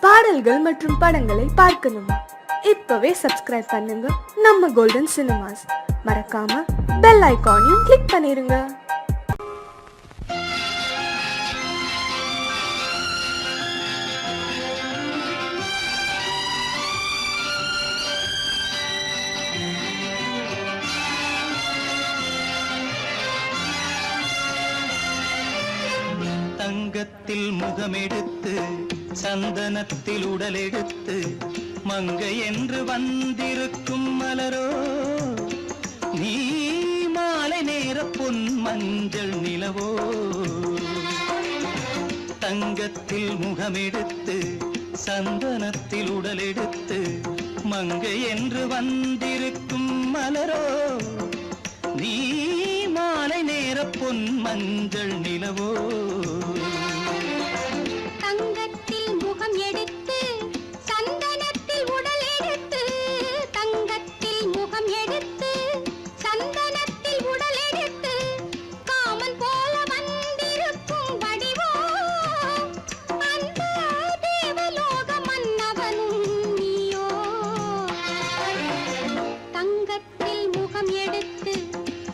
பாடல்கள் மற்றும் படங்களை பார்க்கணுமா? இப்பவே சப்ஸ்கிரைப் பண்ணுங்க நம்ம கோல்டன் சினிமாஸ். மறக்காம பெல் ஐகானையும் கிளிக் பண்ணிருங்க. தங்கத்தில் முகமெடுத்து சந்தனத்தில் உடலெடுத்து மங்கை என்று வந்திருக்கும் மலரோ நீ மாலை நேர பொன் மஞ்சள் நிலவோ. தங்கத்தில் முகமெடுத்து சந்தனத்தில் உடலெடுத்து மங்கை என்று வந்திருக்கும் மலரோ நீ மாலை நேர பொன் மஞ்சள் நிலவோ. தங்கத்தில் முகம் எடுத்து சந்தனத்தில் உடல் எடுத்து தங்கத்தில் முகம் எடுத்து சந்தனத்தில் உடல் எடுத்து காமன் போல வந்திருக்கும் வடிவோ அந்த தேவலோக மன்னவனும் நீயோ. தங்கத்தில் முகம் எடுத்து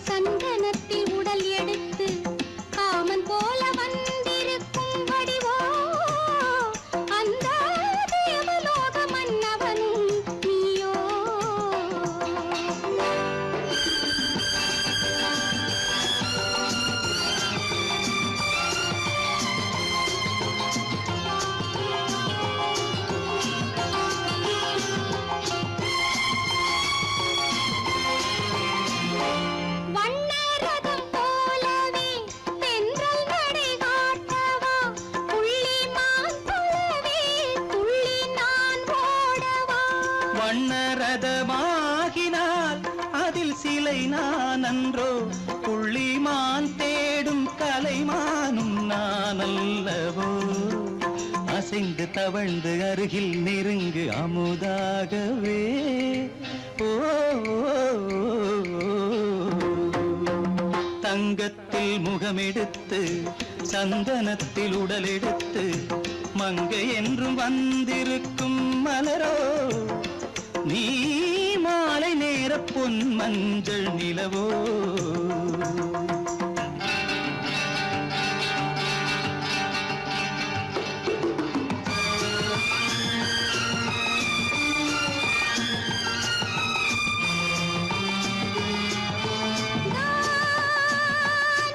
சந்தனத்தில் உடல் எடுத்து காமன் போல வந்திருக்கும் வடிவோ அந்த தேவலோக மன்னவனும் நீயோ. வண்ணரதம் போலவே தென்றல் நடை காட்டவா புள்ளிமான் போலவே துள்ளி நான் ஓடவா. வண்ணரதமாகினால் அதில் சிலை நான் அன்றோ புள்ளிமான் தேடும் கலைமானும் நான் அல்லவோ. அசைந்து தவழ்ந்து அருகில் நெருங்கு அமுதாகவே ஓ. தங்கத்தில் முகமெடுத்து சந்தனத்தில் உடலெடுத்து மங்கை என்றும் வந்திருக்கும் மலரோ நீ மாலை நேர பொன் மஞ்சள் நிலவோ.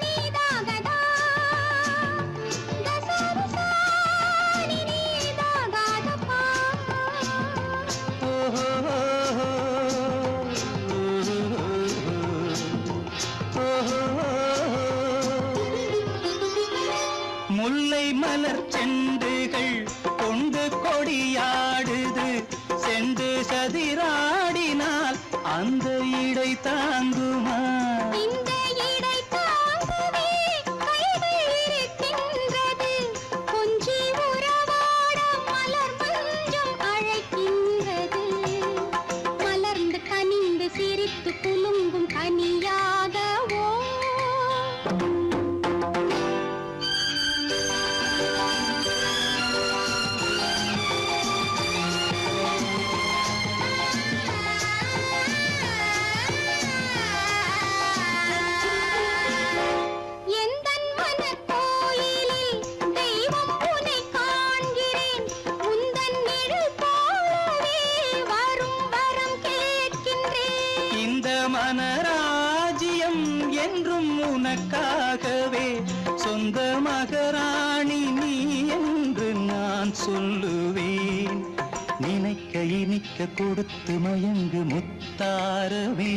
நீதாகதா தசரசானி நீதாகதப்பா. முல்லை மலர் செண்டுகள் கொண்டு கொடியாடுது செண்டு சதிராடினால் அந்த இடை தாங்குமா. இந்த இடை தாங்கவே கைகள் இருக்கின்றது கொஞ்சி உறவாட மலர் மஞ்சம் அழைக்கின்றது. மலர்ந்து கனிந்து சிரித்து குலுங்கும் கனியாகவோ. எந்தன் மனக்கோயிலில் தெய்வம் உன்னை காண்கிறேன் உந்தன் நிழல் போலவே வரும் வரம் கேட்கின்றேன். இந்த மனராஜ்யம் என்றும் உனக்காகவே சொந்த மகராணி நீ என்று நான் சொல்லுவேன். நினைக்க இனிக்க கொடுத்து மயங்கு முத்தாரவே.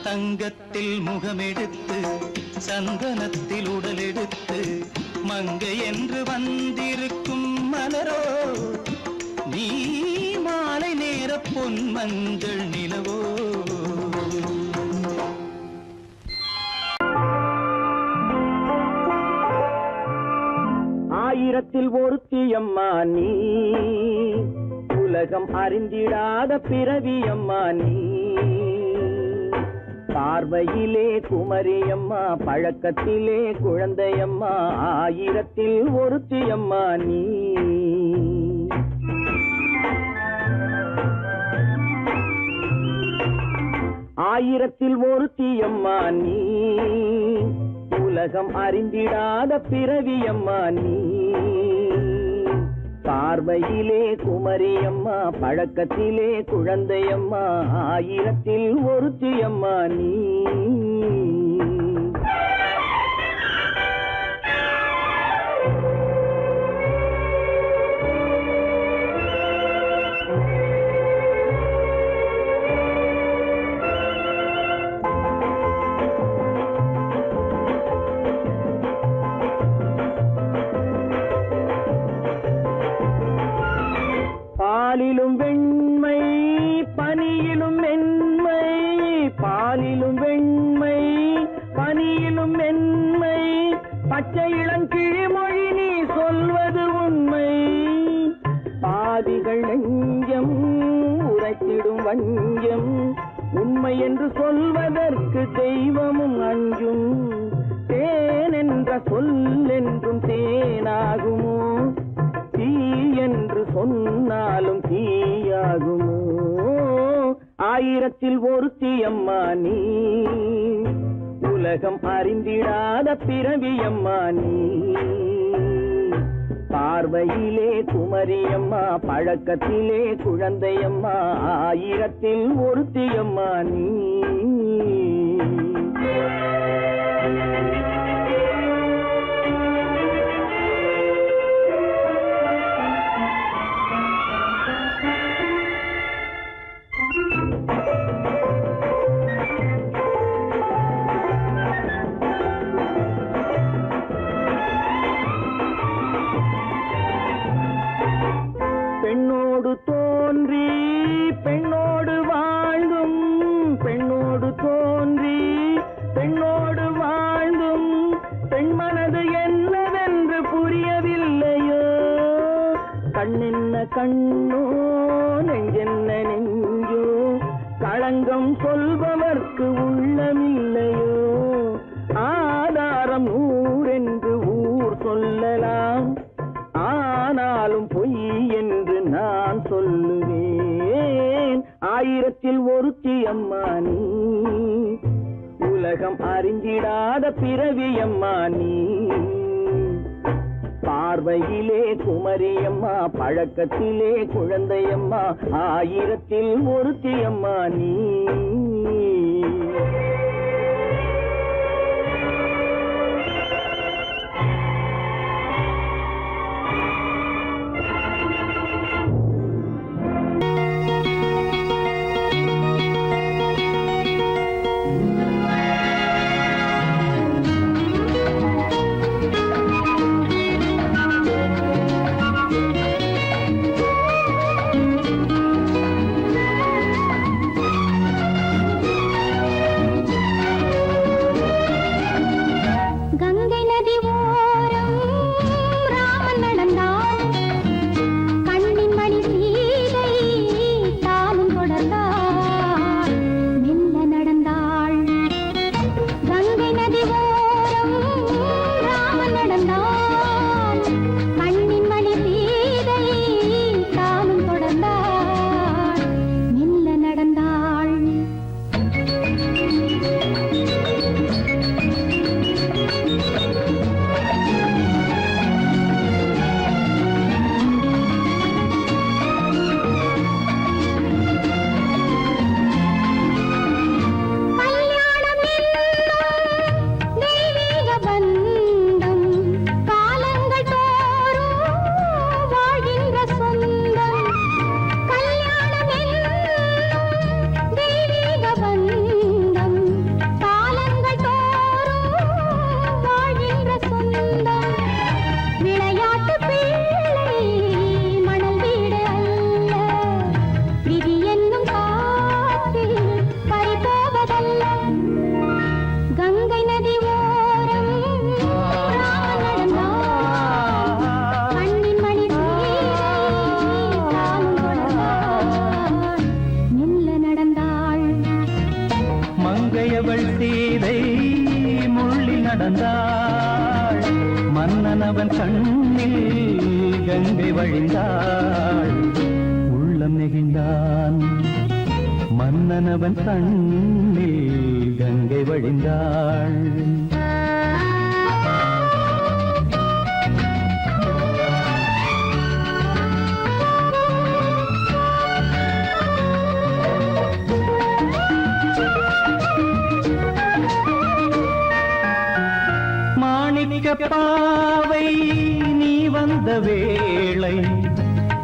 தங்கத்தில் முகமெடுத்து சந்தனத்தில் உடலெடுத்து மங்கை என்று வந்திருக்கும் மலரோ நீ மாலை நேர பொன் மஞ்சள் நிலவோ. ஆயிரத்தில் ஒருத்தியம்மா நீ உலகம் அறிந்திடாத பிறவியம்மா நீ. பார்வையிலே குமரியம்மா, பழக்கத்திலே குழந்தையம்மா, ஆயிரத்தில் ஒருத்தியம்மா நீ. ஆயிரத்தில் ஒருத்தியம்மா நீ, உலகம் அறிந்திடாத பிறவியம்மா நீ. பார்வையிலே குமரியம்மா, பழக்கத்திலே குழந்தையம்மா, ஆயிரத்தில் ஒருத்தியம்மா நீ. பாலிலும் வெண்மை, பனியிலும் மென்மை, பாலிலும் வெண்மை, பனியிலும் மென்மை, பச்சை இளங்கிழிமொழி நீ சொல்வது உண்மை. பாதிகள் நெஞ்சம் உரைத்திடும் வஞ்சம், உண்மை என்று சொல்வதற்கு தெய்வமும் அஞ்சும். தேன் என்ற சொல் என்றும் தேனாகுமோ, தீ என்று சொன்னாலும் தீயாகுமோ. ஆயிரத்தில் ஒருத்தியம்மா நீ, உலகம் அறிந்திடாத பிறவியம்மா நீ. பார்வையிலே குமரியம்மா, பழக்கத்திலே குழந்தையம்மா, ஆயிரத்தில் ஒருத்தியம்மா நீ. பெண்ணோடு தோன்றி பெண்ணோடு வாழ்ந்தும், பெண்ணோடு தோன்றி பெண்ணோடு வாழ்ந்தும், பெண் மனது என்னவென்று புரியவில்லையோ. கண்ணென்ன கண்ணோ, நெஞ்சென்ன நெஞ்சோ, களங்கம் சொல்பவர்க்கு உள்ளமில்லையோ. ஆதாரம் நூறென்று ஊர் சொல்லலாம், ஆனாலும் பொய் என்று நான் சொல்லுவேன். ஆயிரத்தில் ஒருத்தியம்மா நீ, உலகம் அறிந்திடாத பிறவியம்மா நீ. பார்வையிலே குமரியம்மா, பழக்கத்திலே குழந்தையம்மா, ஆயிரத்தில் ஒருத்தியம்மா நீ. மன்னனவன் கண்ணில் கங்கை வழிந்தாள் உள்ளம் நெகிழ்ந்தான் மன்னனவன் கண்ணில் கங்கை வழிந்தாள் பாவை நீ வந்த வேளை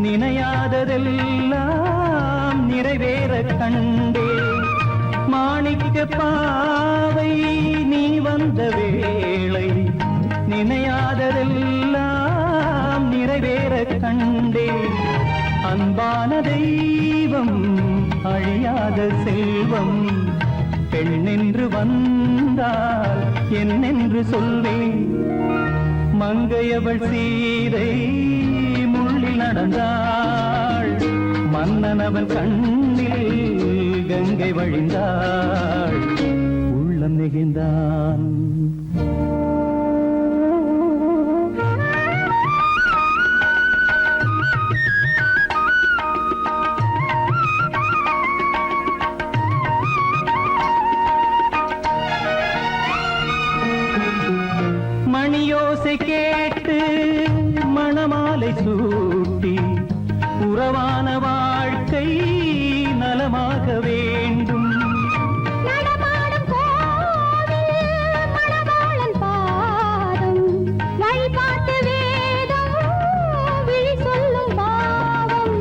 நினையாததெல்லாம் நிறைவேற கண்டே மாணிக்க பாவை நீ வந்த வேளை நினையாததெல்லாம் நிறைவேற கண்டே அன்பான தெய்வம் அழியாத செல்வம் பெண்ணென்று வந்தால் என்னென்று சொல்வேன் மங்கையவள் சீதை முள்ளில் நடந்தாள் மன்னனவன் கண்ணில் கங்கை வழிந்தாள் உள்ளம் நெகிழ்ந்தான் மணியோசை கேட்டு மணமாலை சூட்டி உறவான வாழ்க்கை நலமாக வேண்டும் நடமாடும் கோவில் மணவாளன் பாதம் வழிபாட்டு வேதம் விழி சொல்லும் பாவம்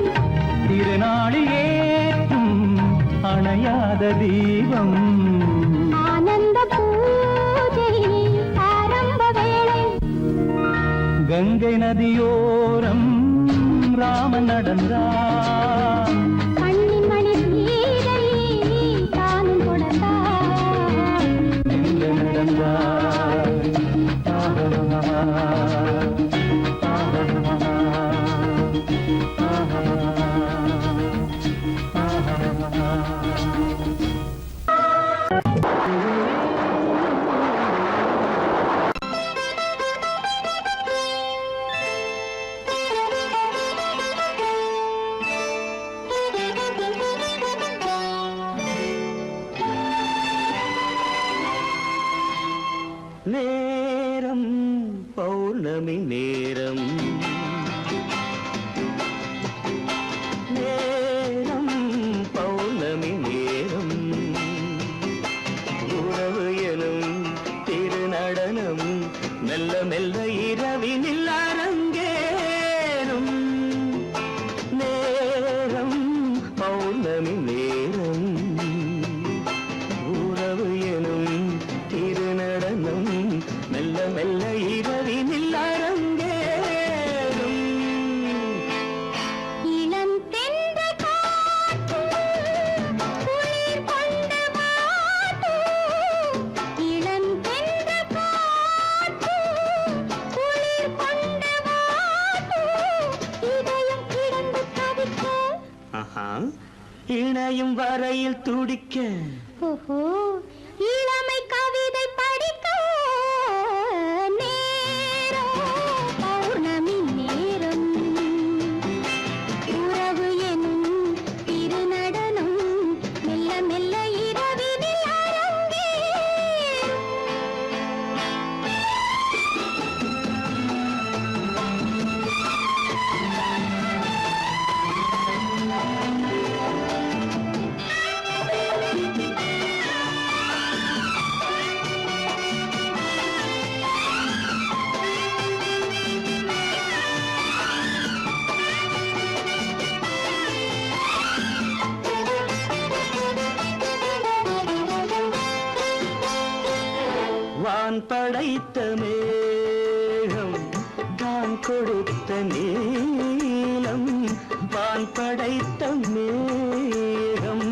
திருநாளில் ஏற்றும் அணையாத தீபம் ஆனந்த பூஜை ஆரம்ப வேளை கங்கை நதியோரம் ராமன் நடந்தான் கண்ணின் மணி சீதை தானும் கொடுத்தாள் எங்க நடந்தான் நேரம் பௌர்ணமி நேரம் நேரம் பௌர்ணமி நேரம் உறவு எனும் திருநடனம் மெல்ல மெல்ல இரவினில் அரங்கேறும் நேரம் பௌர்ணமி நேரம் உறவு எனும் திருநடனம் மெல்ல மெல்ல இரவினில் அரங்கேறும் இளம் தென்றல் காற்றும் குளிர் கொண்டு வாட்டும் இளம் தென்றல் காற்றும் குளிர் கொண்டு வாட்டும் இதயம் கிடந்து தவிக்க இணையும் வரையில் துடிக்க ஓஹோ இளமை கவிதை படிக்க நேரம் பௌர்ணமி நேரம் உறவு எனும் திருநடனம் மெல்ல மெல்ல இரவினில் அரங்கேறும் வான் படைத்த மேகம் தான் கொடுத்த நீலம் வான் படைத்த மேகம்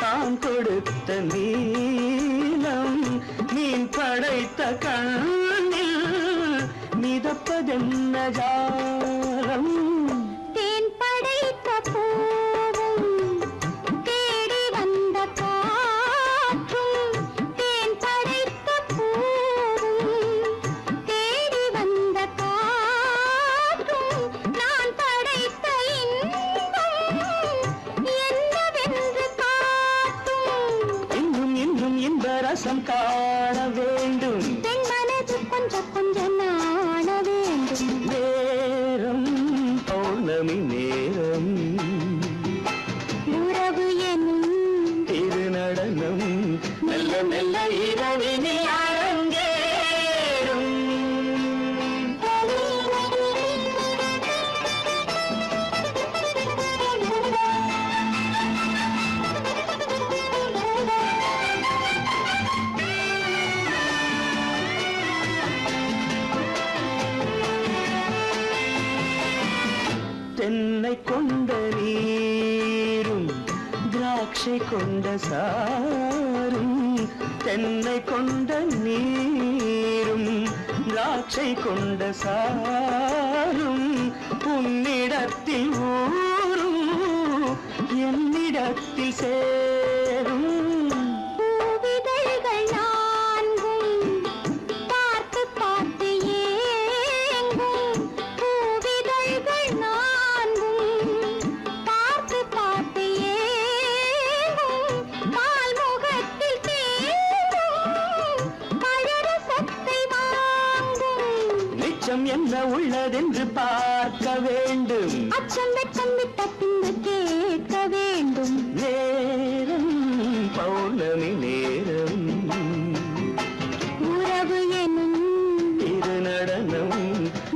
தான் கொடுத்த நீலம் மீன் படைத்த கண்ணில் மிதப்பதென்ன ஜாலம் தேன் படைத்த பூவும் தேடி வந்த காற்றும் தேன் படைத்த பூவும் தேடி வந்த காற்றும் கொஞ்சம் நாண வேண்டும். நேரம் பௌர்ணமி நேரம் உறவு எனும் திருநடனம் மெல்ல மெல்ல இரவினில் அரங்கேறும். தென்னை கொண்ட நீரும் திராட்சை கொண்ட சாரும், தென்னை கொண்ட நீரும் திராட்சை கொண்ட சாரும் உன்னிடத்தில் ஊரும் என்னிடத்தில் சேரும். பூவிதழ்கள் நான்கும் பார்த்து பார்த்து ஏங்கும். பூவிதழ்கள் நான்கும் பார்த்து பார்த்து ஏங்கும். பால்முகத்தில் தேங்கும் பழரசத்தை வாங்கும். நிச்சம் என்ன உள்ளதென்று பார்க்க வேண்டும். அச்சம் வெச்சம் விட்ட பின்பு கேட்க வேண்டும். நேரம் பௌர்ணமி நேரம் உறவு எனும் திருநடனம்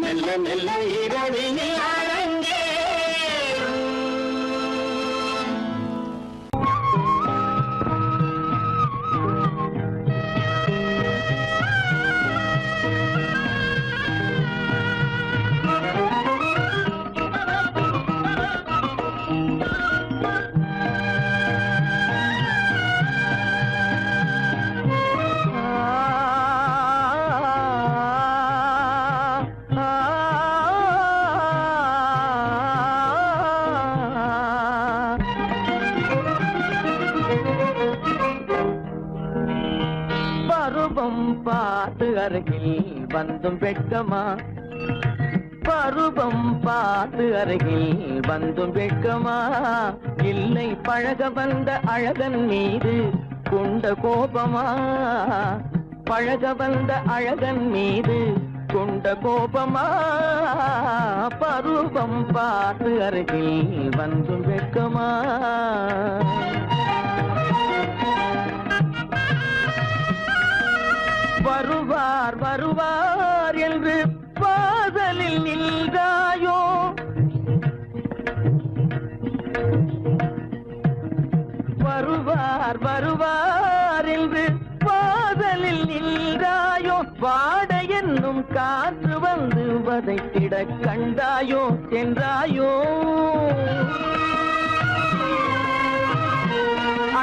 மெல்ல மெல்ல இரவினில் அரங்கேறும். பருவம் பார்த்து அருகில் வந்தும் வெட்கமா, பருவம் பார்த்து அருகில் வந்தும் வெட்கமா, இல்லை பழக வந்த அழகன் மீது கொண்ட கோபமா, பழக வந்த அழகன் மீது கொண்ட கோபமா, பருவம் பார்த்து அருகில் வந்தும் வெட்கமா. வருவார் வருவார் என்று வாசலில் நின்றாயோ, வருவார் வருவார் என்று வாசலில் நின்றாயோ, வாட என்னும் காற்று வந்து வதைத்திட கண்டாயோ சென்றாயோ,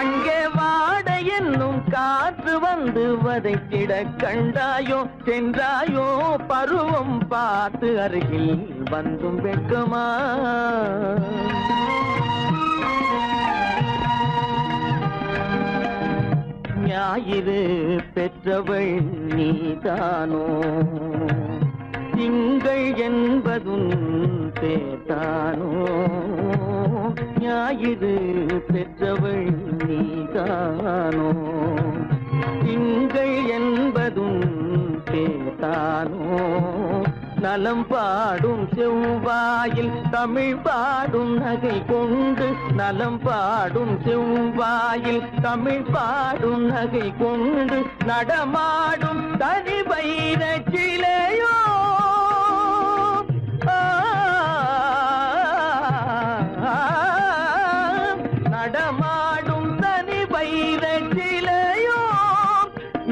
அங்கே வாட என்னும் காற்று வந்து வதைத்திட கண்டாயோ சென்றாயோ, பருவம் பார்த்து அருகில் வந்தும் வெட்கமா. ஞாயிறு பெற்றவள் நீதானோ, திங்கள் என்பதும் பேத்தானோ, ஞாயிறு பெற்றவள் நீதானோ, திங்கள் என்பதும் பேத்தானோ, நலம் பாடும் செவ்வாயில் தமிழ் பாடும் நகை கொண்டு, நலம் பாடும் செவ்வாயில் தமிழ் பாடும் நகை கொண்டு, நடமாடும் தனி வைர சிலையோ, நடமாடும் தனி வைர சிலையோ,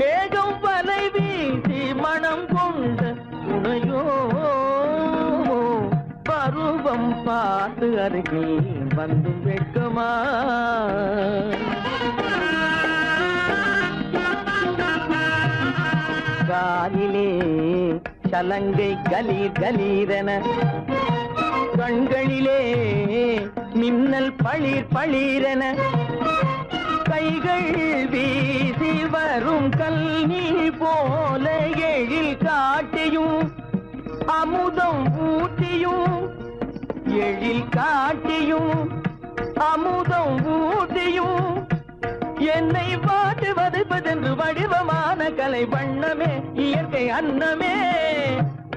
மேகம் வலை வீசி மனம் கொண்ட துணையோ, பருவம் பார்த்து அருகில் வந்து வெட்கமா. காலிலே சலங்கை கலீர் கலீரென, கண்களிலே மின்னல் பளிர் பளிரென, கைகள் வீசி வரும் கல்வி போல எழில் காட்டியும் அமுதம் ஊட்டியும், எழில் காட்டியும் அமுதம் ஊட்டியும், என்னை பாட்டு வதைப்பதென்று வடிவமான கலை வண்ணமே இயற்கை அன்னமே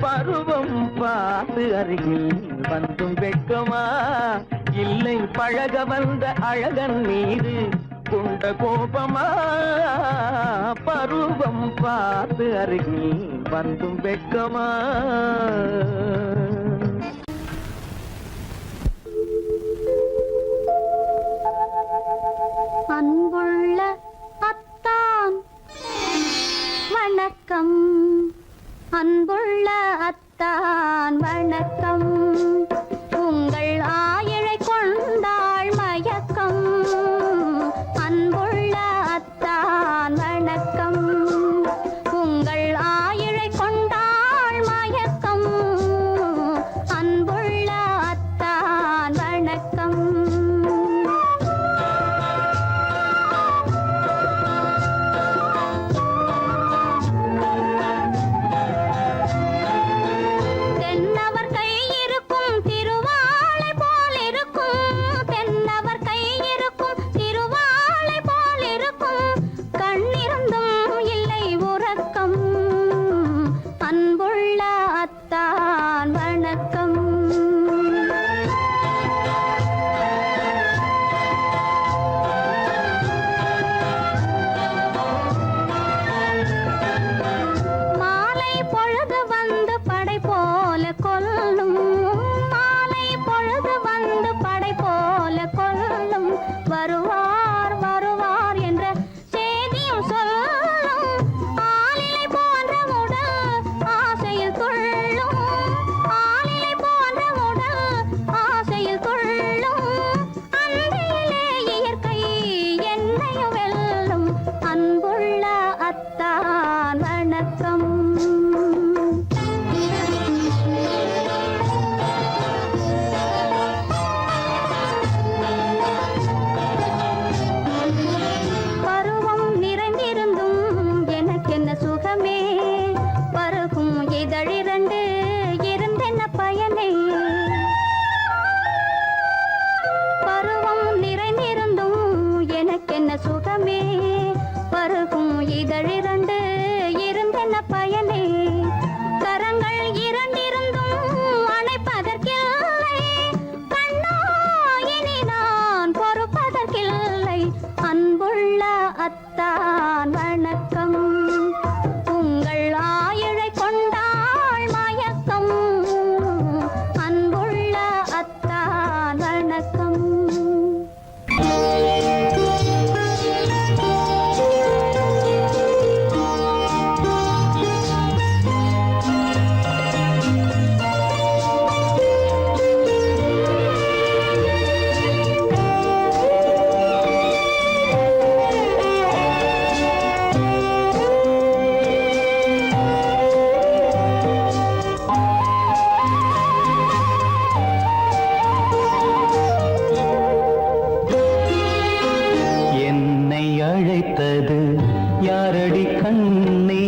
பருவம் பார்த்து அருகில் வந்தும் வெட்கமா இல்லை பழக வந்த அழகன் மீது கொண்ட கோபமா பருவம் பார்த்து அருகில் வந்தும் வெட்கமா அன்புள்ள அத்தான் வணக்கம், அன்புள்ள அத்தான் வணக்கம். உங்கள் ஆயிழை கொண்டாள் மயக்கம். அன்புள்ள அத்தான் வணக்கம். உங்கள் ஆயிழை கொண்டாள் மயக்கம். அன்புள்ள அத்தான் வணக்கம். தென்னவர் கை இருக்கும் திருவாளை போல் இருக்கும். தென்னவர் கை இருக்கும் திருவாளை போல் இருக்கும். கண்ணிருந்தும் இல்லை உறக்கம். அன்புள்ள அத்தான் வணக்கம். மாலை பொழுது வந்து படை போல கொல்லும். மாலை பொழுது வந்து படை போல கொல்லும். வருவார் வருவார் என்ற செய்தியும் சொல்லும். ஆளிலை போன்ற உடல் ஆசையில் துள்ளும். ஆளிலை போன்ற உடல் ஆசையில் துள்ளும். அன்பிலே இயற்கை என்னையும் வெல்லும். அன்புள்ள அத்தான் வணக்கம். பருவம் நிறைந்திருந்தும் எனக்கென்ன சுகமே. பருகும் இதழிரண்டு இருந்தென்ன பயனே. பருவம் நிறைந்திருந்தும் எனக்கென்ன சுகமே. பருகும் இதழிரண்டு இருந்தென்ன பயனே. கரங்கள் இரண்டிருந்தும் அணைப்பதற்கில்லை. கண்ணா இனி நான் பொறுப்பதற்கில்லை. அன்புள்ள அத்தான் வணக்கம். உங்கள் ஆயிழை கொண்டாள் மயக்கம். அன்புள்ள அத்தான் வணக்கம். என்னை அழைத்தது யாரடி கண்ணே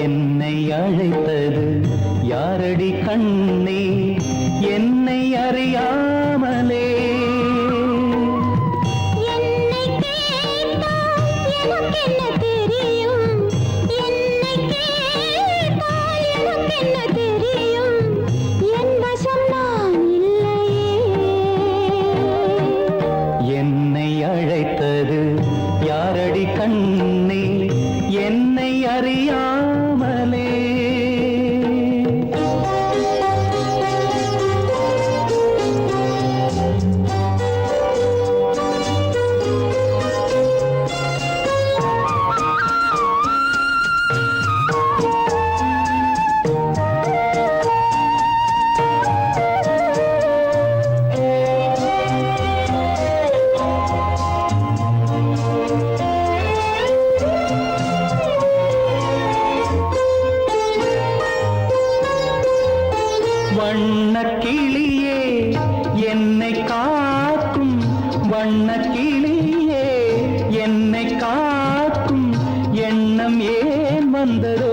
என்னை அழைத்தது யாரடி கண்ணே என்னை அறியாமலே என்னை கேட்டால் எனக்கென்ன தெரியும். என்னை கேட்டால் எனக்கென்ன தெரியும். என் வசம் நான் இல்லையே. என்னை அழைத்தது யாரடி கண்ணே என்னை அறியாமலே வண்ணக்கிளியே என்னை காக்கும் வண்ணக்கிளியே என்னை காக்கும் எண்ணம் ஏன் வந்ததோ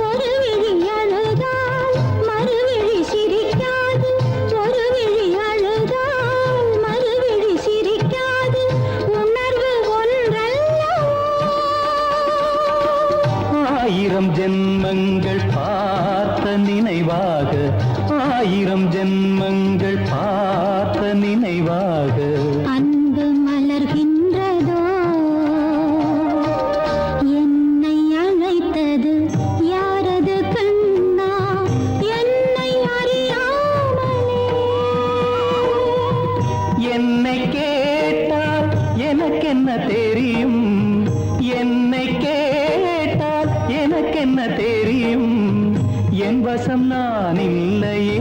ஒரு விழி அழுதால் மறுவிழி சிரிக்காது. ஒரு விழி அழுதால் மறுவிழி சிரிக்காது. ஜென்மங்கள் பார்த்த நினைவாக, 1000 ஜென்மங்கள் பார்த்த நினைவாக அன்பு மலர்கின்றதோ என்னை அழைத்தது யாரது கண்ணா என்னை அறியாமலே. என்னை கேட்டால் எனக்கென்ன தெரியும், என்னை கேட்டால் எனக்கென்ன தெரியும், என் வசம் நான் இல்லையே.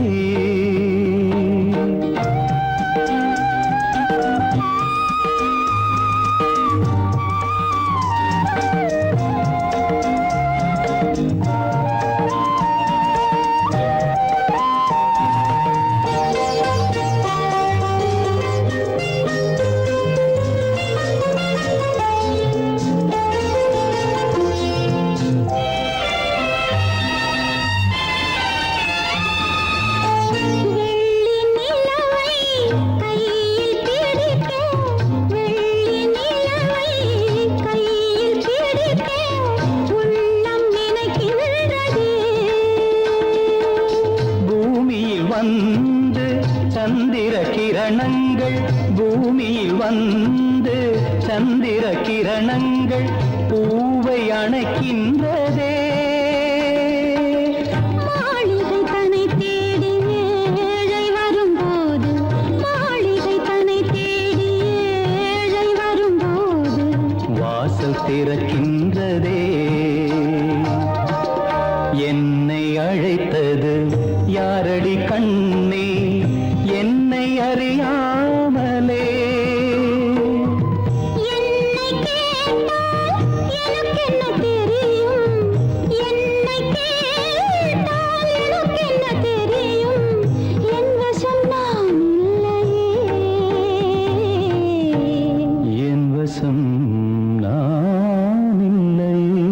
வந்து சந்திர கிரணங்கள், பூமியில் வந்து சந்திர கிரணங்கள் பூவை அணைக்கின்றதே. மாளிகை தன்னை தேடி ஏழை வரும்போது, மாளிகை தன்னை தேடி ஏழை வரும்போது வாசல் திறக்கின்றதே. என்னை அழைத்தது யாரடி கண்ணே, என்னை அறியாமலே. என்னை கேட்டால் எனக்கென்ன தெரியும், என்னை கேட்டால் எனக்கென்ன தெரியும், என் வசம் நான் இல்லையே. என் வசம் நான் இல்லையே.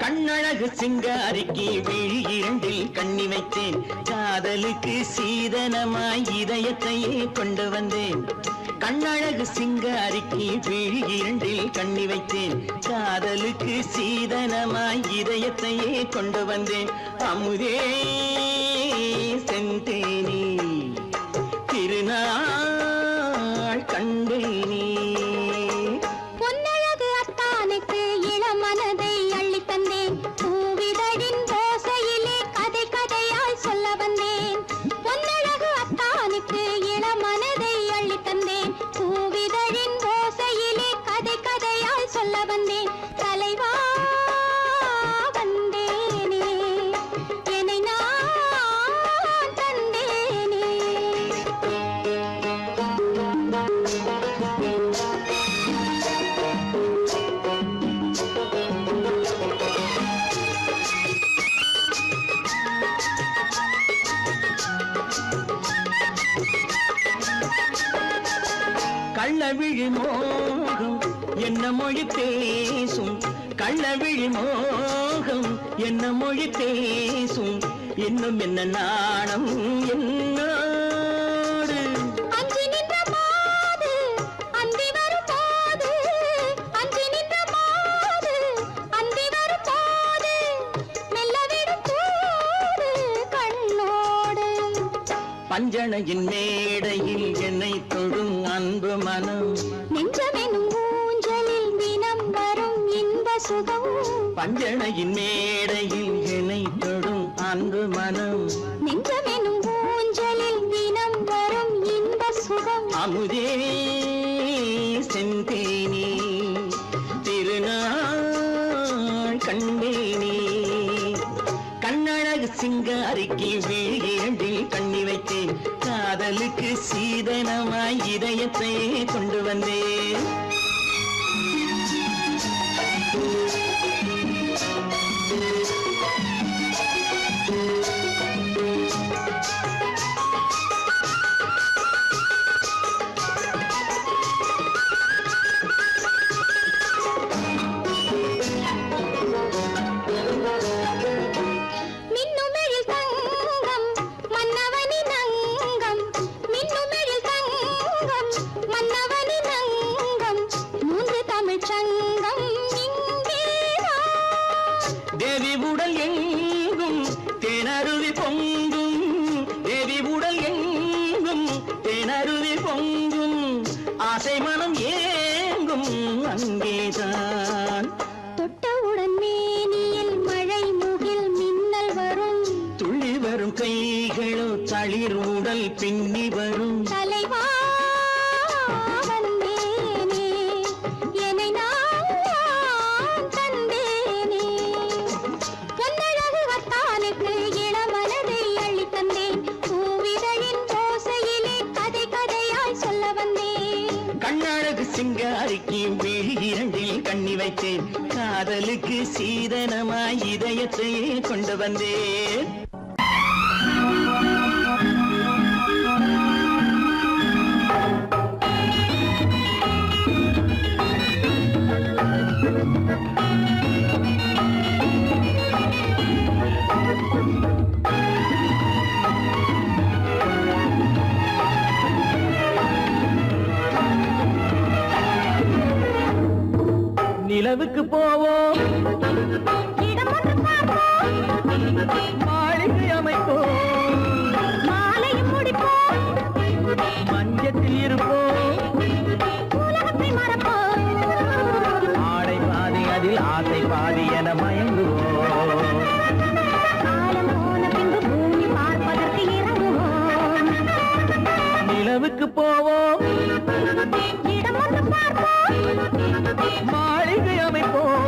கண்ணழகு சிங்காரிக்கு விழி இரண்டில் கண்ணி வைத்தேன், காதலுக்கு சீதனமாய் இதயத்தையே கொண்டு வந்தேன். கண்ணழகு சிங்காரிக்கு விழி இரண்டில் கண்ணி வைத்தேன், காதலுக்கு சீதனமாய் இதயத்தையே கொண்டு வந்தேன். அமுதே செந்தேனே திருநாள் கண்டேனே. பொன்னழகு அத்தானுக்கு இளமனதை அள்ளித் தந்தேன், பூவிதழின் ஓசையிலே கதை கதையாய் சொல்ல வந்தேன். பொன்னழகு அத்தானுக்கு இளமனதை அள்ளித் தந்தேன், பூவிதழின் ஓசையிலே கதை கதையாய் சொல்ல வந்தேன். தலைவா வந்தேனே, என்னை நான் தந்தேனே. கள்ளவிழி மோகம் என்ன மொழி பேசும், கள்ளவிழி மோகம் என்ன மொழி பேசும், இன்னும் என்ன நாணம் என்னோடு. அஞ்சி நின்ற மாது அந்தி வரும்போது, அஞ்சி நின்ற மாது அந்தி வரும்போது, மெல்ல விடும் கூடு கண்ணோடு. பஞ்சணையின் மேடையில் என்னை தொடும் அன்பு மனம், நெஞ்சமெனும் ஊஞ்சலில் தினம் வரும் இன்ப சுகம். பஞ்சணையின் மேடையில் என்னை தொடும் அன்பு மனம், நெஞ்சமெனும் ஊஞ்சலில் தினம் வரும் இன்ப சுகம். அமுதே செந்தேனே திருநாள் கண்டேனே. கண்ணழகு சிங்காரிக்கு விழி இரண்டில் கண்ணி வைத்தேன், காதலுக்கு சீதனமாய் இதயத்தை கொண்டு வந்தேன். மின்னுமெழில் தங்கம் மன்னவனின் அங்கம், மின்னுமெழில் தங்கம் மன்னவனின் அங்கம், மூன்று தமிழ்ச் சங்கம் இங்கேதான். தேவி உடல் எங்கும் தேனருவி பொங்கும், தேவி உடல் எங்கும் தேனருவி பொங்கும், ஆசை மனம் ஏங்கும் அங்கேதான். தொட்டவுடன் மேனியில் மழை முகில் மின்னல் வரும், துள்ளி வரும் கைகளோ தளிர் உடல் பின்னி வரும். தலைவா வந்தேனே, என்னை நான் தந்தேனே, பொன்னழகு வத்தானுக்கு இளமனதை அள்ளித் தந்தேன், பூவிதழின் ஓசையிலே கதை கதையாய் சொல்ல வந்தேன். கண்ணழகு சிங்காரிக்கு விழி இரண்டில் கண்ணி வைத்தேன், காதலுக்கு சீதனமாய் இதயத்தையே கொண்டு வந்தேன். நிலவுக்கு போவோம், இடம் ஒன்று பார்ப்போம், மாளிகை அமைப்போம், மாலையும் முடிப்போம், மஞ்சத்தில் இருப்போம், உலகத்தை மறப்போம். ஆடை பாதி அதில் ஆசை பாதி என மயங்குவோம். காலம் போன பின்பு பூமி பார்ப்பதற்கு இறங்குவோம். நிலவுக்கு போவோம், இடம் ஒன்று பார்ப்போம், மாளிகை அமைப்போம்,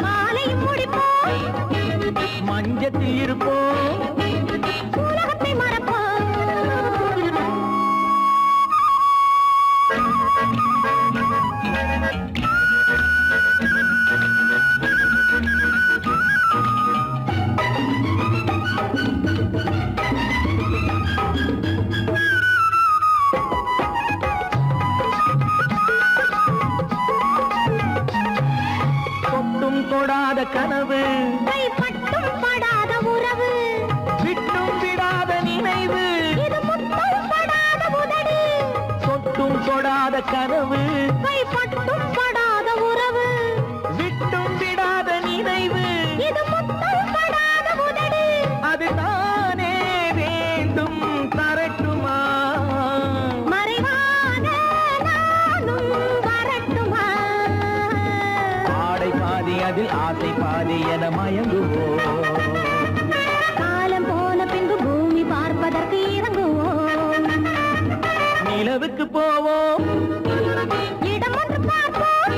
மாலையும் முடிப்போம், மஞ்சத்தில் இருப்போம், உலகத்தை மறப்போம். தொட்டும் தொடாத கனவு, கைப்பட்டும் படாத உறவு, விட்டும் விடாத நினைவு, இது முத்தம் படாத உதடு, தொட்டும் தொடாத கனவு, கைப்பட்டும் படாத உறவு, விட்டும் விடாத நினைவு, இது முத்தம் படாத உதடு. அதுதானே வேண்டும் தரட்டுமா? மறைவான நானும் வரட்டுமா? ஆடை பாதி அதில் ஆசை பாதி என மயங்குவோம். காலம் போன பின்பு பூமி பார்ப்பதற்கு இறங்குவோம். நிலவுக்கு போவோம், இடம் ஒன்று பார்ப்போம்,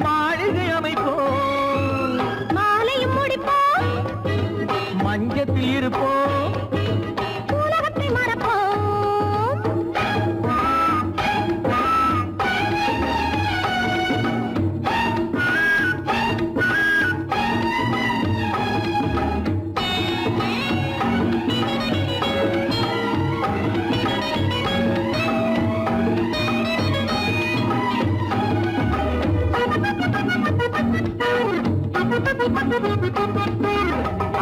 மாளிகை அமைப்போம், மாலையும் முடிப்போம், மஞ்சத்தில் இருப்போம், உலகத்தை மறப்போம்.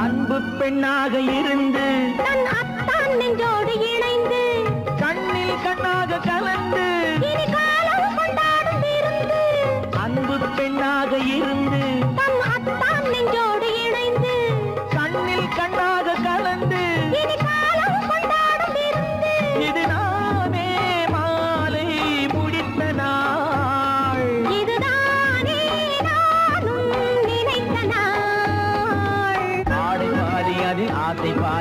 அன்பு பெண்ணாக இருந்து தன் அத்தான் நெஞ்சோடு இணைந்து கண்ணில் கண்ணாக கலந்து, இனி காலம் கொண்டாடும் விருந்து. அன்பு பெண்ணாக இருந்து தன் அத்தான் நெஞ்சோடு இணைந்து கண்ணில் கண்ணாக கலந்து, இனி காலம் கொண்டாடும் விருந்து. இது நானே மாலை முடித்த நாள். இதுதானே நானும் நினைத்த நாள். ஆடை பாதி அதில் ஆசை பாதி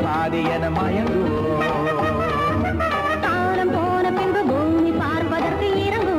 பாதி என மயங்குவோம். காலம் போன பின்பு பூமி பார்ப்பதற்கு இறங்குவோம்.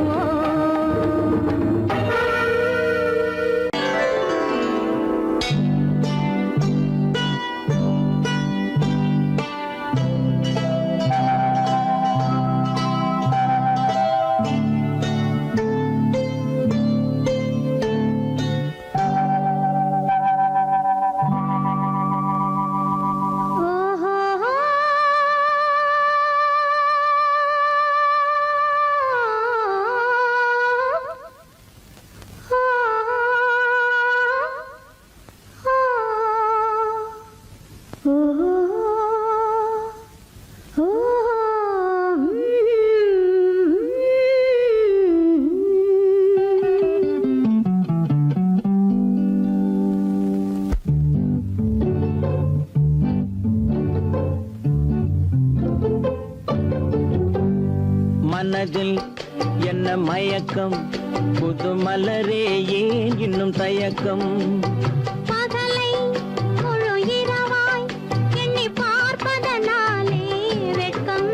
மனதில் என்ன மயக்கம், புது மலரே ஏன் இன்னும் தயக்கம். பகலை முழு இரவாய் எண்ணி பார்ப்பதனாலே வெட்கம்.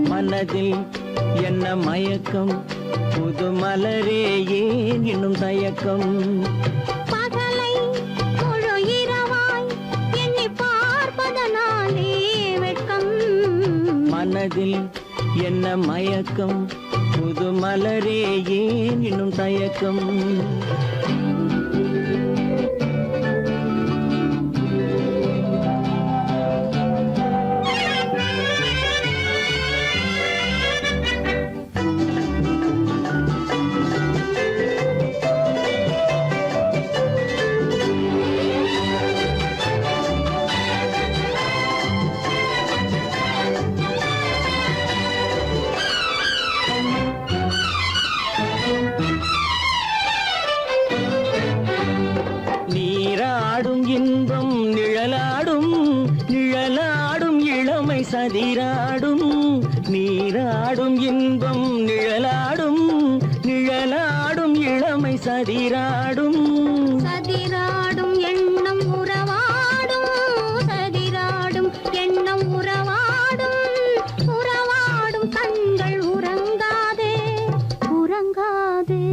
மனதில் என்ன மயக்கம், புது மலரே ஏன் இன்னும் தயக்கம். பகலை முழு இரவாய் எண்ணி பார்ப்பதனாலே வெட்கம். மனதில் என்ன மயக்கம், புது மலரே ஏன் இன்னும் தயக்கம். நீராடும் இன்பம் நிழலாடும், நிழலாடும் இளமை சதிராடும். நீராடும் இன்பம் நிழலாடும், நிழலாடும் இளமை சதிராடும். சதிராடும் எண்ணம் உறவாடும், சதிராடும் எண்ணம் உறவாடும். உறவாடும் கண்கள் உறங்காதே, உறங்காதே.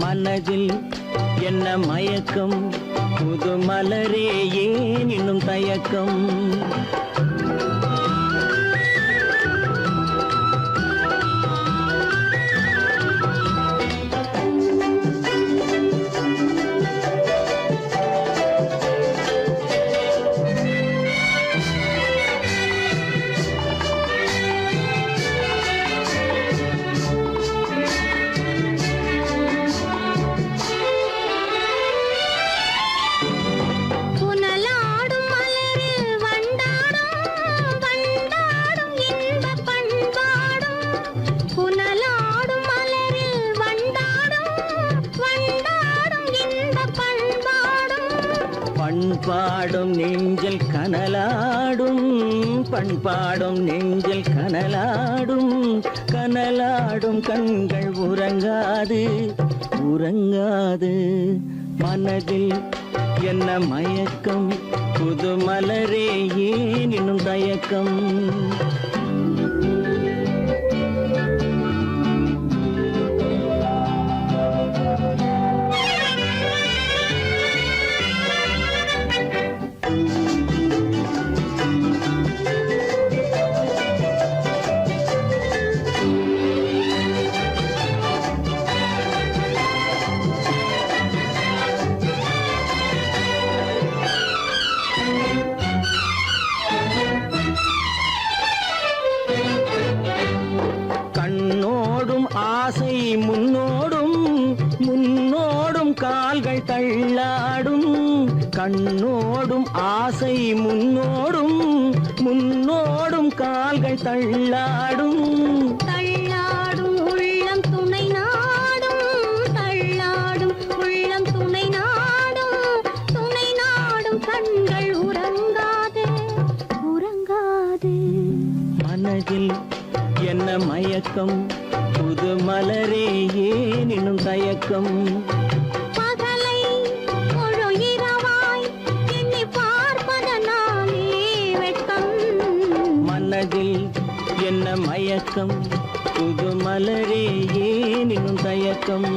மனதில் என்ன மயக்கம், புது மலரே ஏன் இன்னும் தயக்கம். புனலாடும் மலரில் வண்டாடும், வண்டாடும் இன்பப் பண்பாடும். புனலாடும் மலரில் வண்டாடும், வண்டாடும் இன்பப் பண்பாடும். பண்பாடும் நெஞ்சில் கனலாடும், பண்பாடும் நெஞ்சில் கனலாடும். கனலாடும் கண்கள் உறங்காது, உறங்காது. மனதில் என்ன மயக்கம், புது மலரே ஏன் இன்னும் தயக்கம். கண்ணோடும் ஆசை முன்னோடும், முன்னோடும் கால்கள் தள்ளாடும். கண்ணோடும் ஆசை முன்னோடும், முன்னோடும் கால்கள் தள்ளாடும். தள்ளாடும் உள்ளம் துணை நாடும், தள்ளாடும் உள்ளம் துணை நாடும். துணை நாடும் கண்கள் உறங்காதே, உறங்காதே. மனதில் என்ன மயக்கம், புது மலரே ஏன் இன்னும் தயக்கம். பகலை முழு இரவாய் எண்ணி பார்ப்பதனாலே வெட்கம். என்ன மயக்கம் புது மலரே ஏன் இன்னும் தயக்கம்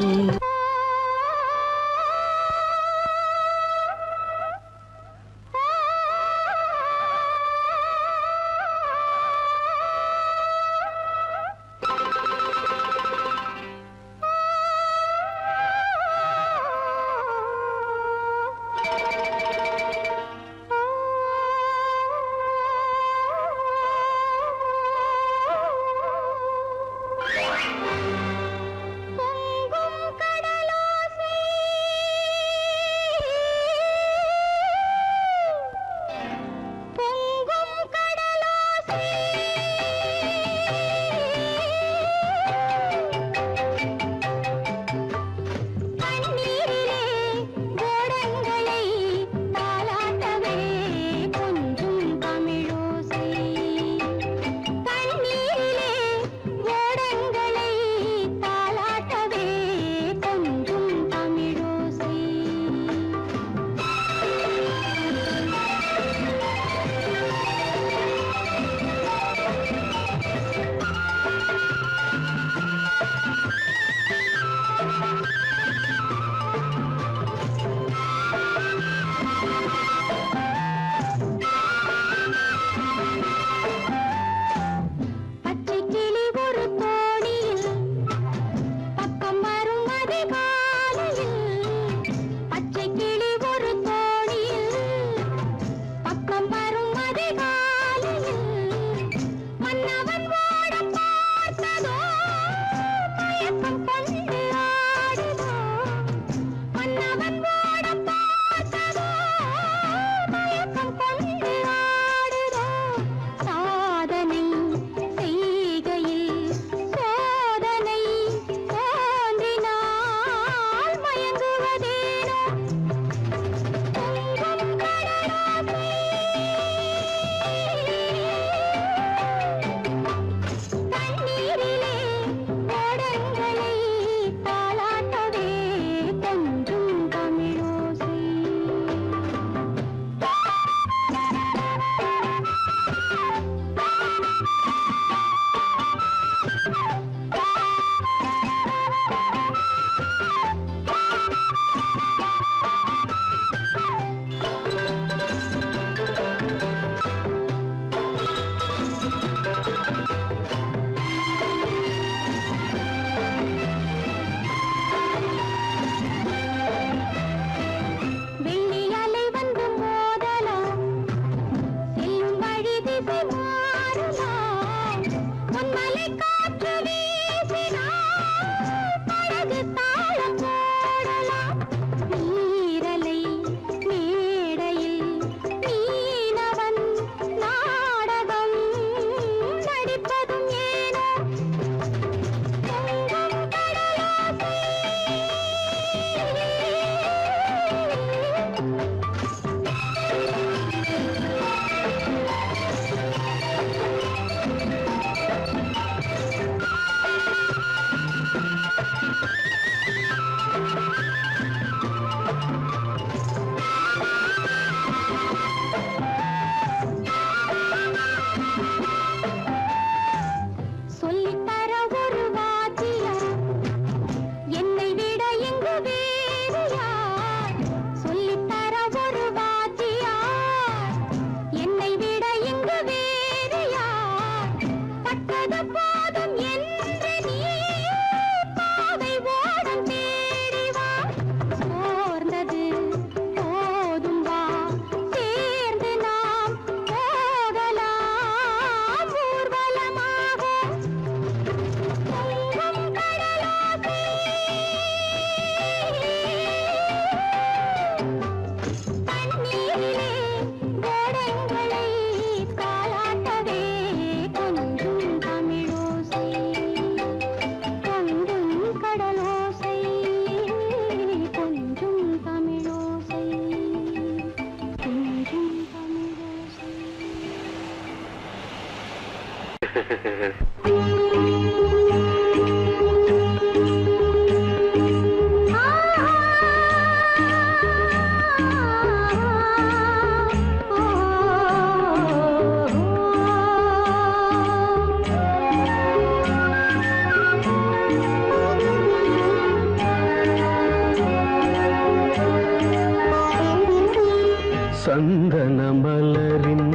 சந்தன மலரின்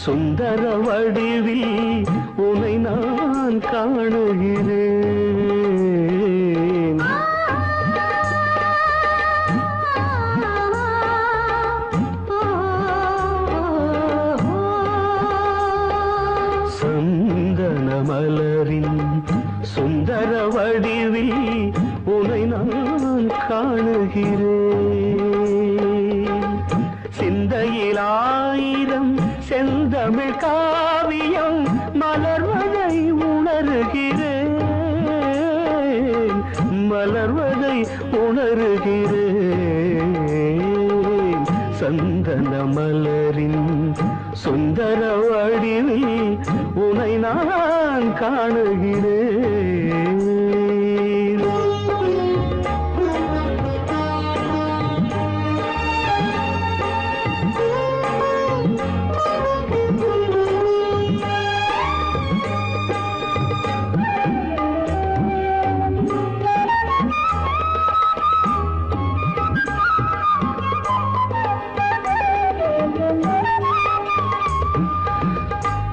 சுந்தர வடிவில் உனை நான் காணுகிறேன். சந்தன மலரின் சுந்தர வடிவில் உனை நான் காணுகிறேன். சிந்தையில் ஆயிரம் செந்தமிழ் காவியம் மலர்வதை உணர்கிறேன், மலர்வதை உணர்கிறேன். சந்தன மலரின் சுந்தர வடிவில் உனை நான் காணுகிறேன்.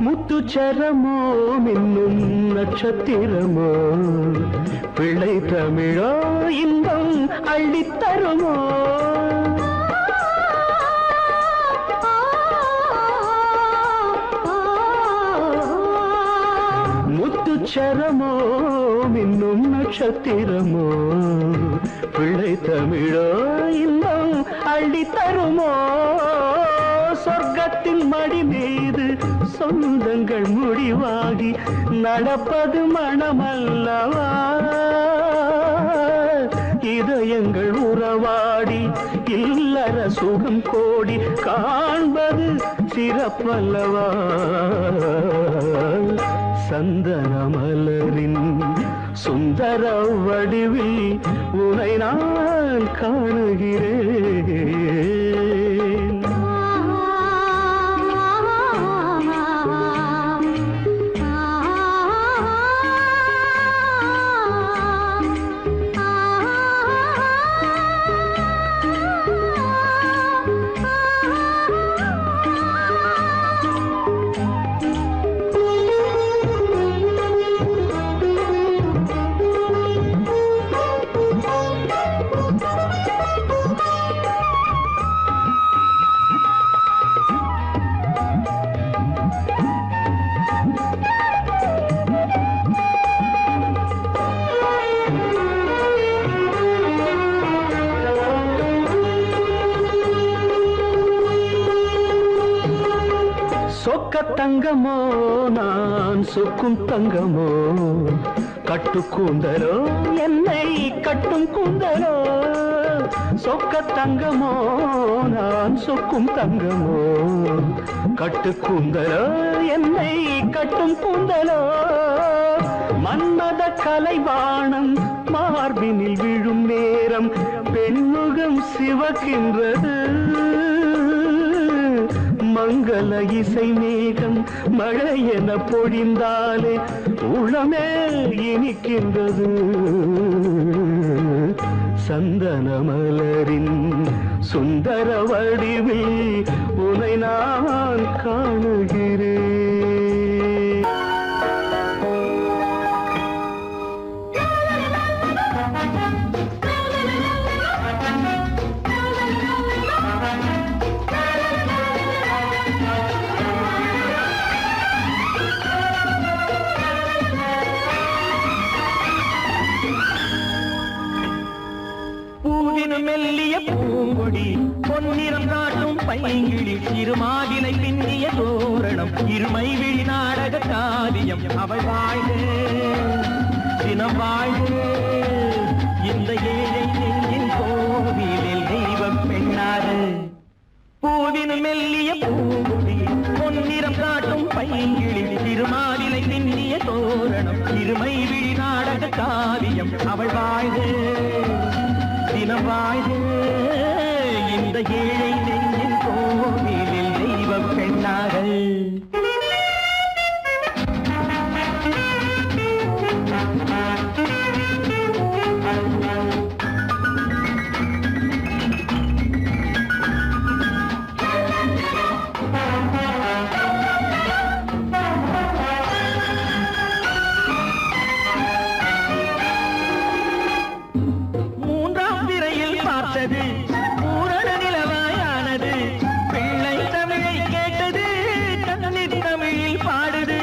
முத்துச்சரமோ மின்னும் நட்சத்திரமோ பிள்ளை தமிழோ இன்பம் அள்ளித்தருமோ. முத்துச்சரமோ மின்னும் நட்சத்திரமோ பிள்ளை தமிழோ இன்பம் அள்ளித்தருமோ. சொர்க்கத்தின் மடி மீது சொந்தங்கள் முடிவாகி நடப்பது மனமல்லவா. இதயங்கள் உறவாடி இல்லற சுகம் கோடி காண்பது சிறப்பல்லவா. சந்தன மலரின் சுந்தர வடிவில் உனை நான் காணுகிறேன். சொக்க தங்கமோ நான் சொக்கும் தங்கமோ கட்டு கூந்தலோ என்னை கட்டும் கூந்தலோ. சொக்க தங்கமோ நான் சொக்கும் தங்கமோ கட்டு கூந்தலோ என்னை கட்டும் கூந்தலோ. மன்மத கலைவாணம் மார்பினில் விழும் நேரம் பெண்முகம் சிவக்கின்றது. மங்கள இசை மேகம் மழை என பொழிந்தாலே உளமே இனிக்கின்றது. சந்தன மலரின் சுந்தர வடிவில் உனை நான் காணுகிறேன். மெல்லிய பூங்கொடி பொன்னிறம் காட்டும் பைங்கிழி இருமாதிலை பின்னிய தோரணம் இருமை விழி நாடக காவியம் அவள் வாழ்க தினம் வாழ்க இந்த ஏழை நெஞ்சின் கோவிலில் தெய்வ பெண்ணாக. பூவின் மெல்லிய பூங்கொடி பொன்னிறம் காட்டும் பைங்கிழி இருமாதிலை பின்னிய தோரணம் இருமை விழி நாடக காவியம் அவள் வாழ்க தினம் வாழ்க இந்த ஏழை நெஞ்சின் கோவிலில் தெய்வ பெண்ணாக. பார்த்தது பூரண நிலவாயானது. பிள்ளை தமிழை கேட்டது கண்ணீர் தமிழில் பாடுது.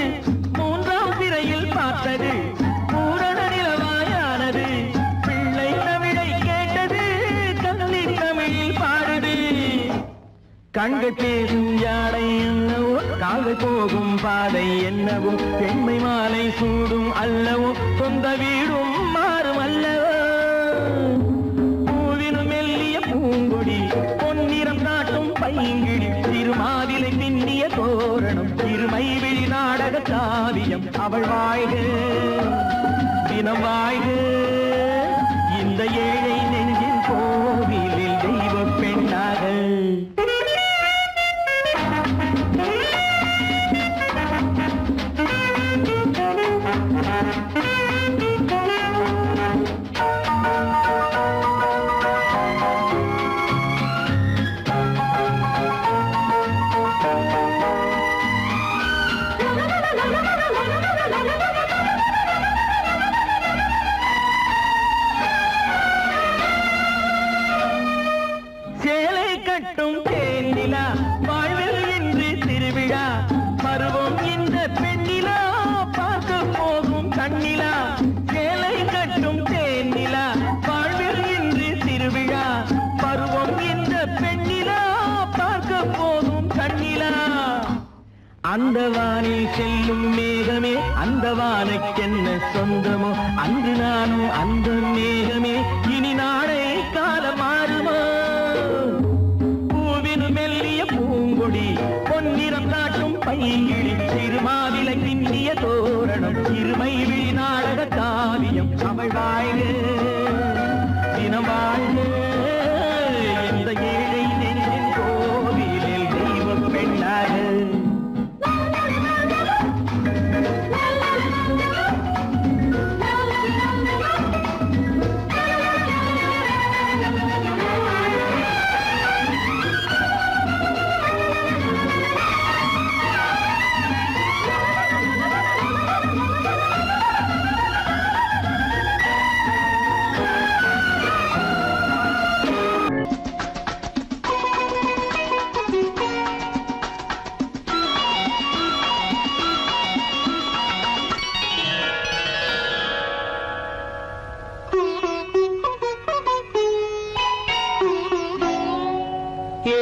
மூன்றாம் பிறையில் பார்த்தது பூரண நிலவாயானது. பிள்ளை தமிழை கேட்டது கண்ணீர் தமிழில் பாடுது. கண்கள் பேசும் யானை என்னவோ, கால்கள் போகும் பாதை என்னவோ, பெண்மை மாலை சூடும் அல்லவோ, சொந்த வீடும் மாறும் அல்லவோ. பூவினும் மெல்லிய பூங்கொடி, பொன்னிறம் காட்டும் பைங்கிடி, திருமாதிலை பின்னிய தோரணம், திருமை விழி நாடக காவியம். அவள் வாழ்க தினம் வாழ்க, இந்த ஏழை நெஞ்சின் கோவிலில் தெய்வ பெண்ணாக. சேலை கட்டும் தேனிலா, வாழ்வில் இன்று திருவிழா, பருவம் இந்த பெண்ணிலா, பார்க்க போகும் கண்ணிலா. சேலை கட்டும் தேனிலா, வாழ்வில் இன்று திருவிழா, பருவம் இந்த பெண்ணிலா, பார்க்க போகும் கண்ணிலா. அந்த வானில் செல்லும் மேகமே, அந்த வானுக்கென்ன சொந்தமோ, அன்று நானும் அந்த மேகமே, இனி நாளை காலம் மாறுமோ. பூவினும் மெல்லிய பூங்கொடி, பொன்னிறம் காட்டும் பைங்கிழி, திருமாவிலை பின்னிய தோரணம், இருமை விழி நாடக காவியம். அவள் வாழ்க தினம் வாழ்க, இந்த ஏழை நெஞ்சின் கோவிலில் தெய்வ பெண்ணாக.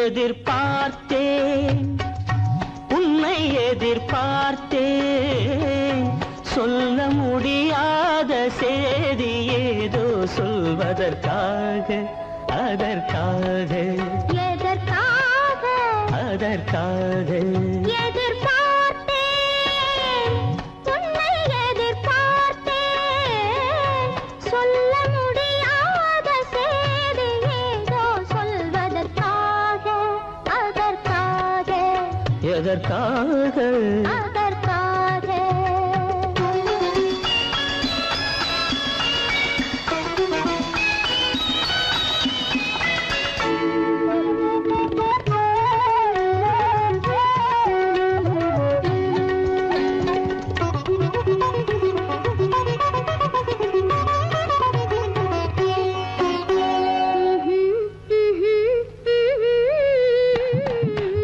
எதிர்பார்த்தேன் உன்னை எதிர்பார்த்தேன், சொல்ல முடியாத செய்தி ஏதோ சொல்வதற்காக, அதற்காக எதற்காக அதற்காக எதிர்பார்த்தேன், உன்னை எதிர்பார்த்தேன், சொல்ல முடியாத செய்தி ஏதோ சொல்வதற்காக, அதற்காக எதற்காக அதற்காக.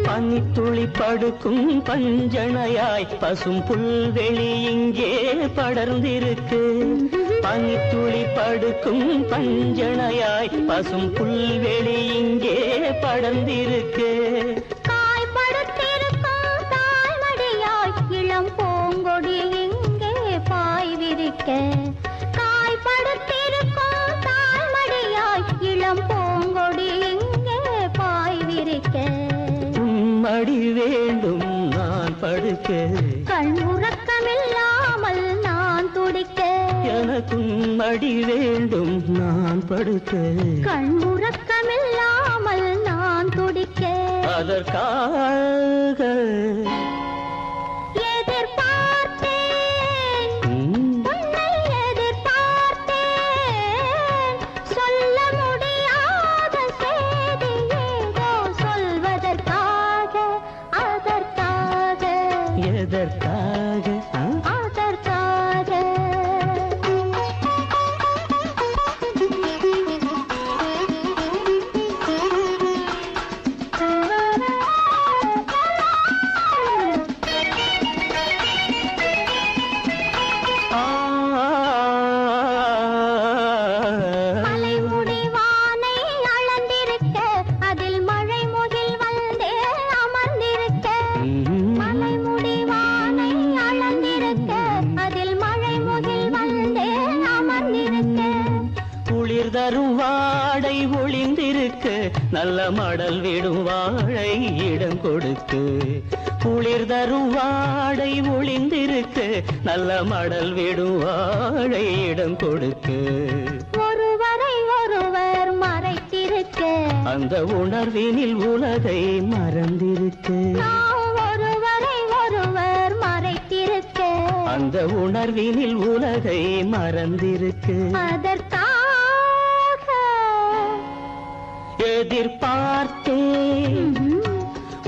பனித்துளி படுக்கும் பஞ்சணையாய் பசும் புல்வெளி இங்கே படர்ந்திருக்கு. பனித்துளி படுக்கும் பஞ்சணையாய் பசும் புல்வெளி இங்கே படர்ந்திருக்கு. காய்படுத்திருக்கும் தாய்மடியாய் இளம் பூங்கொடி இங்கே பாய் விரிக்க. காய்படுத்திருக்கும் தாய்மடியாய் இளம் பூங்கொடி இங்கே பாய் விரிக்க. மடி வேண்டும் நான் படுக்க, கண் உறக்கமில்லாமல் நான் துடிக்க. எனக்கும் மடி வேண்டும் நான் படுக்க, கண் உறக்கமில்லாமல் நான் துடிக்க. அதற்காக எதிர்பார்த்தேன், உன்னை எதிர்பார்த்தேன், சொல்ல முடியாத செய்தி ஏதோ சொல்வதற்காக, அதற்காக எதற்காக அதற்காக. வாடை ஒளிந்திருக்கு நல்ல மடல் விடும் வாழை இடம் கொடுக்கு குளிர் தரும் வாடை ஒளிந்திருக்கு நல்ல மடல் விடும் வாழை இடம் கொடுக்கு ஒருவரை ஒருவர் மறைத்திருக்க அந்த உணர்வினில் உலகை மறந்திருக்கு நாம் ஒருவரை ஒருவர் மறைத்திருக்க அந்த உணர்வினில் உலகை மறந்திருக்கு அதற்காக எதிர்பார்த்தேன்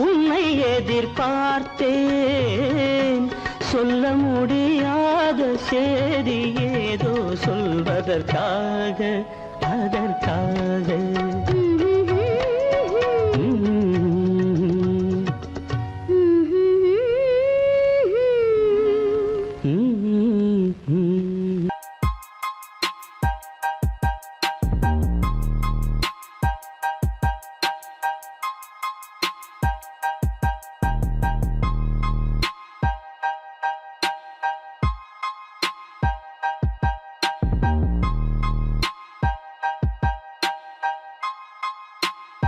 உன்னை எதிர்பார்த்தேன் சொல்ல முடியாத செய்தி ஏதோ சொல்வதற்காக அதற்காக